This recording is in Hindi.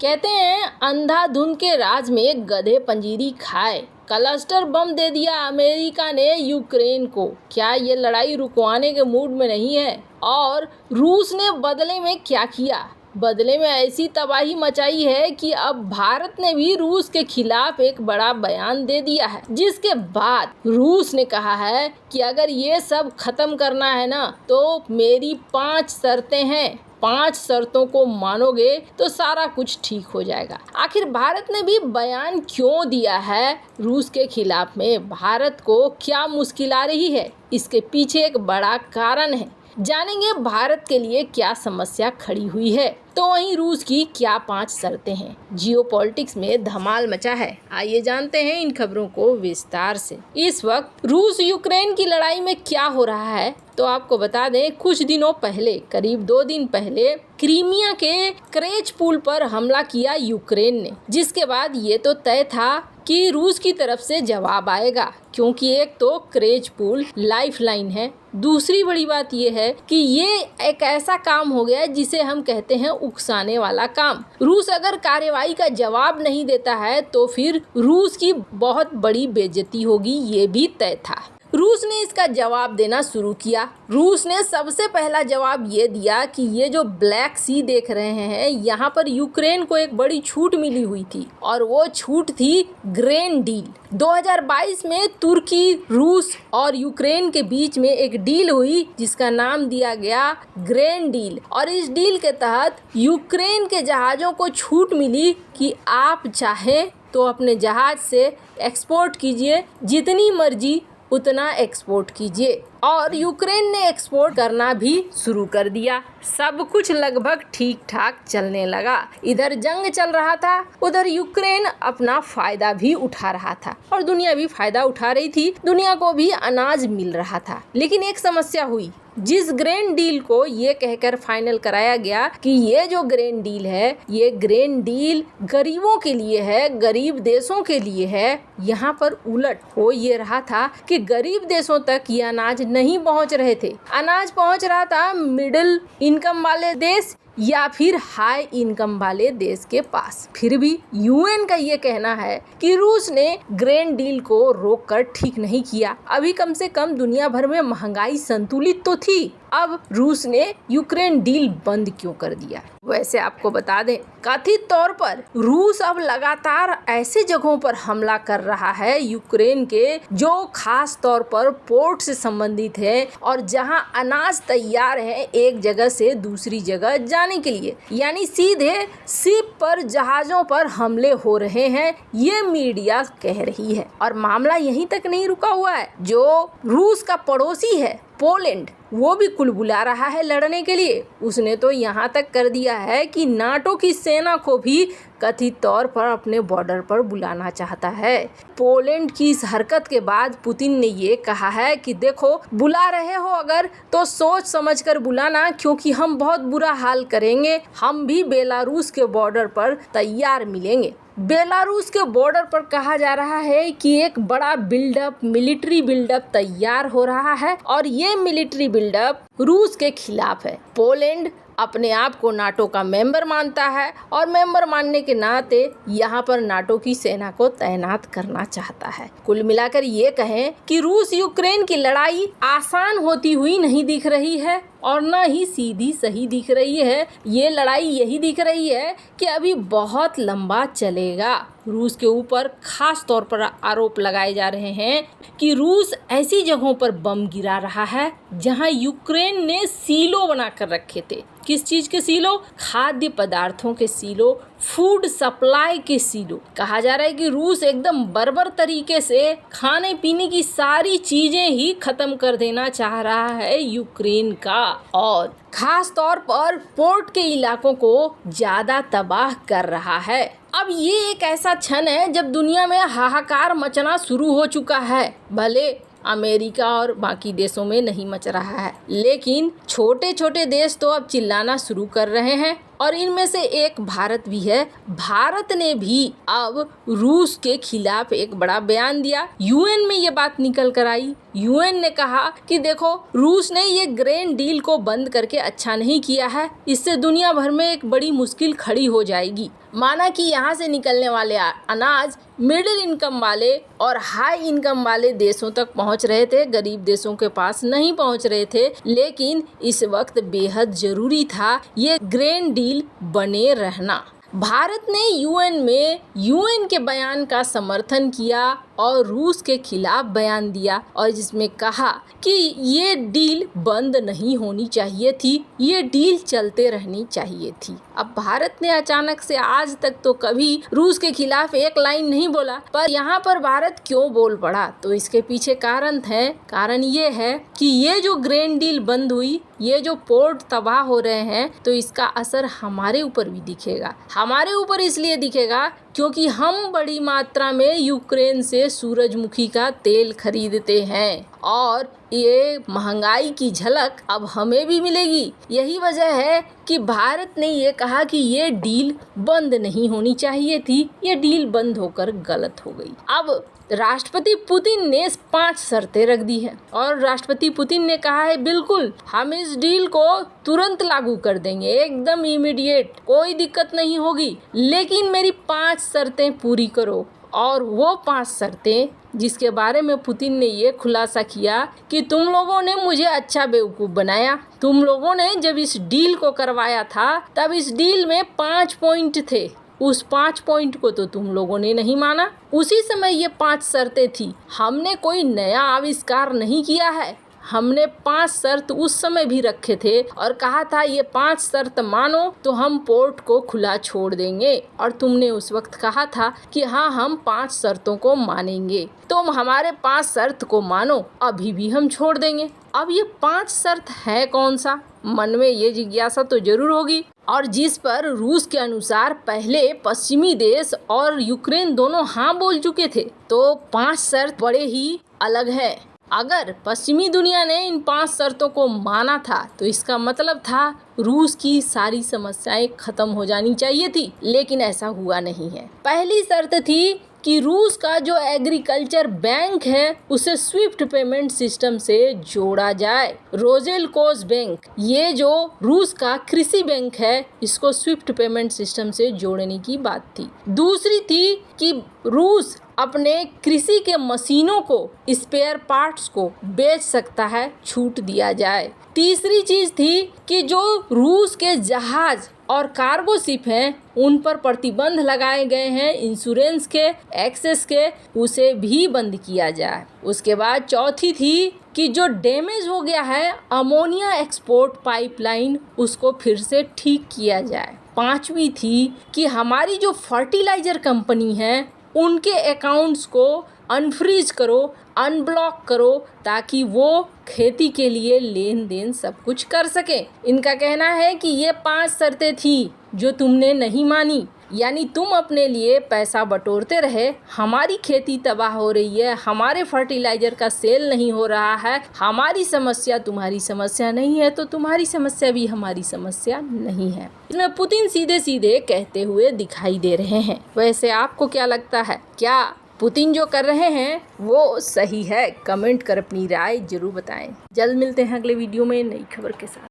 कहते हैं अंधाधुंध के राज में गधे पंजीरी खाए। क्लस्टर बम दे दिया अमेरिका ने यूक्रेन को। क्या ये लड़ाई रुकवाने के मूड में नहीं है? और रूस ने बदले में क्या किया? बदले में ऐसी तबाही मचाई है कि अब भारत ने भी रूस के खिलाफ एक बड़ा बयान दे दिया है, जिसके बाद रूस ने कहा है कि अगर ये सब खत्म करना है ना, तो मेरी 5 शर्तें हैं। 5 शर्तों को मानोगे तो सारा कुछ ठीक हो जाएगा। आखिर भारत ने भी बयान क्यों दिया है रूस के खिलाफ में? भारत को क्या मुश्किल आ रही है? इसके पीछे एक बड़ा कारण है। जानेंगे भारत के लिए क्या समस्या खड़ी हुई है, तो वहीं रूस की क्या 5 शर्तें हैं। जियोपॉलिटिक्स में धमाल मचा है, आइए जानते हैं इन खबरों को विस्तार से। इस वक्त रूस यूक्रेन की लड़ाई में क्या हो रहा है, तो आपको बता दें, कुछ दिनों पहले, करीब 2 दिन पहले, क्रीमिया के क्रेच पुल पर हमला किया यूक्रेन ने, जिसके बाद ये तो तय था कि रूस की तरफ से जवाब आएगा, क्योंकि एक तो क्रेच पुल लाइफलाइन है, दूसरी बड़ी बात यह है कि ये एक ऐसा काम हो गया जिसे हम कहते हैं उकसाने वाला काम। रूस अगर कार्रवाई का जवाब नहीं देता है तो फिर रूस की बहुत बड़ी बेइज्जती होगी, ये भी तय था। रूस ने इसका जवाब देना शुरू किया। रूस ने सबसे पहला जवाब ये दिया कि ये जो ब्लैक सी देख रहे हैं, यहाँ पर यूक्रेन को एक बड़ी छूट मिली हुई थी, और वो छूट थी ग्रेन डील। 2022 में तुर्की, रूस और यूक्रेन के बीच में एक डील हुई जिसका नाम दिया गया ग्रेन डील, और इस डील के तहत यूक्रेन के जहाज़ों को छूट मिली कि आप चाहें तो अपने जहाज़ से एक्सपोर्ट कीजिए, जितनी मर्जी उतना एक्सपोर्ट कीजिए। और यूक्रेन ने एक्सपोर्ट करना भी शुरू कर दिया। सब कुछ लगभग ठीक ठाक चलने लगा। इधर जंग चल रहा था, उधर यूक्रेन अपना फायदा भी उठा रहा था, और दुनिया भी फायदा उठा रही थी। दुनिया को भी अनाज मिल रहा था। लेकिन एक समस्या हुई। जिस ग्रेन डील को ये कहकर फाइनल कराया गया कि ये जो ग्रेन डील है, ये ग्रेन डील गरीबों के लिए है, गरीब देशों के लिए है, यहाँ पर उलट हो ये रहा था कि गरीब देशों तक ये अनाज नहीं पहुँच रहे थे। अनाज पहुँच रहा था मिडिल इनकम वाले देश या फिर हाई इनकम वाले देश के पास। फिर भी यूएन का ये कहना है कि रूस ने ग्रेन डील को रोककर ठीक नहीं किया। अभी कम से कम दुनिया भर में महंगाई संतुलित तो थी। अब रूस ने यूक्रेन डील बंद क्यों कर दिया? वैसे आपको बता दें, कथित तौर पर रूस अब लगातार ऐसे जगहों पर हमला कर रहा है यूक्रेन के, जो खास तौर पर पोर्ट से संबंधित है और जहां अनाज तैयार है एक जगह से दूसरी जगह जाने के लिए, यानी सीधे शिप पर, जहाजों पर हमले हो रहे हैं, ये मीडिया कह रही है। और मामला यहीं तक नहीं रुका हुआ है। जो रूस का पड़ोसी है पोलैंड, वो भी कुल बुला रहा है लड़ने के लिए। उसने तो यहाँ तक कर दिया है कि नाटो की सेना को भी कथित तौर पर अपने बॉर्डर पर बुलाना चाहता है। पोलैंड की इस हरकत के बाद पुतिन ने ये कहा है कि देखो, बुला रहे हो अगर तो सोच समझकर बुलाना, क्योंकि हम बहुत बुरा हाल करेंगे। हम भी बेलारूस के बॉर्डर पर तैयार मिलेंगे। बेलारूस के बॉर्डर पर कहा जा रहा है कि एक बड़ा बिल्डअप, मिलिट्री बिल्डअप तैयार हो रहा है, और ये मिलिट्री बिल्डअप रूस के खिलाफ है। पोलैंड अपने आप को नाटो का मेंबर मानता है, और मेंबर मानने के नाते यहाँ पर नाटो की सेना को तैनात करना चाहता है। कुल मिलाकर ये कहें कि रूस यूक्रेन की लड़ाई आसान होती हुई नहीं दिख रही है, और न ही सीधी सही दिख रही है। ये लड़ाई यही दिख रही है कि अभी बहुत लंबा चलेगा। रूस के ऊपर खास तौर पर आरोप लगाए जा रहे हैं कि रूस ऐसी जगहों पर बम गिरा रहा है जहां यूक्रेन ने सीलो बना कर रखे थे। किस चीज के सीलो? खाद्य पदार्थों के सीलो, फूड सप्लाई के सीलो। कहा जा रहा है कि रूस एकदम बर्बर तरीके से खाने पीने की सारी चीजें ही खत्म कर देना चाह रहा है यूक्रेन का, और खास तौर पर पोर्ट के इलाकों को ज्यादा तबाह कर रहा है। अब ये एक ऐसा क्षण है जब दुनिया में हाहाकार मचना शुरू हो चुका है। भले अमेरिका और बाकी देशों में नहीं मच रहा है, लेकिन छोटे छोटे देश तो अब चिल्लाना शुरू कर रहे हैं। और इनमें से एक भारत भी है। भारत ने भी अब रूस के खिलाफ एक बड़ा बयान दिया। यूएन में ये बात निकल कर आई। यूएन ने कहा कि देखो, रूस ने ये ग्रेन डील को बंद करके अच्छा नहीं किया है, इससे दुनिया भर में एक बड़ी मुश्किल खड़ी हो जाएगी। माना कि यहाँ से निकलने वाले अनाज मिडिल इनकम वाले और हाई इनकम वाले देशों तक पहुँच रहे थे, गरीब देशों के पास नहीं पहुँच रहे थे। लेकिन इस वक्त बेहद जरूरी था ये ग्रेन डील बने रहना। भारत ने यूएन के बयान का समर्थन किया और रूस के खिलाफ बयान दिया और जिसमें कहा कि ये डील बंद नहीं होनी चाहिए थी, ये डील चलते रहनी चाहिए थी। अब भारत ने अचानक से आज तक तो कभी रूस के खिलाफ एक लाइन नहीं बोला, पर यहाँ पर भारत क्यों बोल पड़ा? तो इसके पीछे कारण ये है कि ये जो ग्रेन डील बंद हुई, ये जो पोर्ट तबाह हो रहे हैं, तो इसका असर हमारे ऊपर भी दिखेगा। हमारे ऊपर इसलिए दिखेगा क्योंकि हम बड़ी मात्रा में यूक्रेन से सूरजमुखी का तेल खरीदते हैं और ये महंगाई की झलक अब हमें भी मिलेगी। यही वजह है कि भारत ने ये कहा कि ये डील बंद नहीं होनी चाहिए थी, ये डील बंद होकर गलत हो गई। अब राष्ट्रपति पुतिन ने 5 शर्तें रख दी है और राष्ट्रपति पुतिन ने कहा है बिल्कुल हम इस डील को तुरंत लागू कर देंगे, एकदम इमीडिएट, कोई दिक्कत नहीं होगी, लेकिन मेरी 5 शर्तें पूरी करो। और वो 5 शर्तें जिसके बारे में पुतिन ने ये खुलासा किया कि तुम लोगों ने मुझे अच्छा बेवकूफ़ बनाया। तुम लोगों ने जब इस डील को करवाया था तब इस डील में 5 पॉइंट थे, उस 5 पॉइंट को तो तुम लोगों ने नहीं माना। उसी समय ये 5 शर्तें थी। हमने कोई नया आविष्कार नहीं किया है, हमने 5 शर्त उस समय भी रखे थे और कहा था ये 5 शर्त मानो तो हम पोर्ट को खुला छोड़ देंगे। और तुमने उस वक्त कहा था कि हाँ हम 5 शर्तों को मानेंगे, तुम हमारे 5 शर्त को मानो, अभी भी हम छोड़ देंगे। अब ये 5 शर्त है कौन सा? मन में ये जिज्ञासा तो जरूर होगी। और जिस पर रूस के अनुसार पहले पश्चिमी देश और यूक्रेन दोनों हाँ बोल चुके थे। तो 5 शर्त बड़े ही अलग है। अगर पश्चिमी दुनिया ने इन 5 शर्तों को माना था तो इसका मतलब था रूस की सारी समस्याएं खत्म हो जानी चाहिए थी, लेकिन ऐसा हुआ नहीं है। पहली शर्त थी कि रूस का जो एग्रीकल्चर बैंक है उसे स्विफ्ट पेमेंट सिस्टम से जोड़ा जाए। रोजेलकोस बैंक, ये जो रूस का कृषि बैंक है, इसको स्विफ्ट पेमेंट सिस्टम से जोड़ने की बात थी। दूसरी थी कि रूस अपने कृषि के मशीनों को, स्पेयर पार्ट्स को बेच सकता है, छूट दिया जाए। तीसरी चीज थी कि जो रूस के जहाज और कार्गो शिप हैं उन पर प्रतिबंध लगाए गए हैं इंश्योरेंस के, एक्सेस के, उसे भी बंद किया जाए। उसके बाद चौथी थी कि जो डैमेज हो गया है अमोनिया एक्सपोर्ट पाइपलाइन, उसको फिर से ठीक किया जाए। पांचवी थी कि हमारी जो फर्टिलाइजर कंपनी है उनके अकाउंट्स को अनफ्रीज करो, अनब्लॉक करो, ताकि वो खेती के लिए लेन देन सब कुछ कर सके। इनका कहना है कि ये 5 शर्तें थी जो तुमने नहीं मानी, यानी तुम अपने लिए पैसा बटोरते रहे, हमारी खेती तबाह हो रही है, हमारे फर्टिलाइजर का सेल नहीं हो रहा है, हमारी समस्या तुम्हारी समस्या नहीं है, तो तुम्हारी समस्या भी हमारी समस्या नहीं है। इसमें पुतिन सीधे सीधे कहते हुए दिखाई दे रहे हैं। वैसे आपको क्या लगता है, क्या पुतिन जो कर रहे हैं वो सही है? कमेंट कर अपनी राय जरूर बताएं। जल्द मिलते हैं अगले वीडियो में नई खबर के साथ।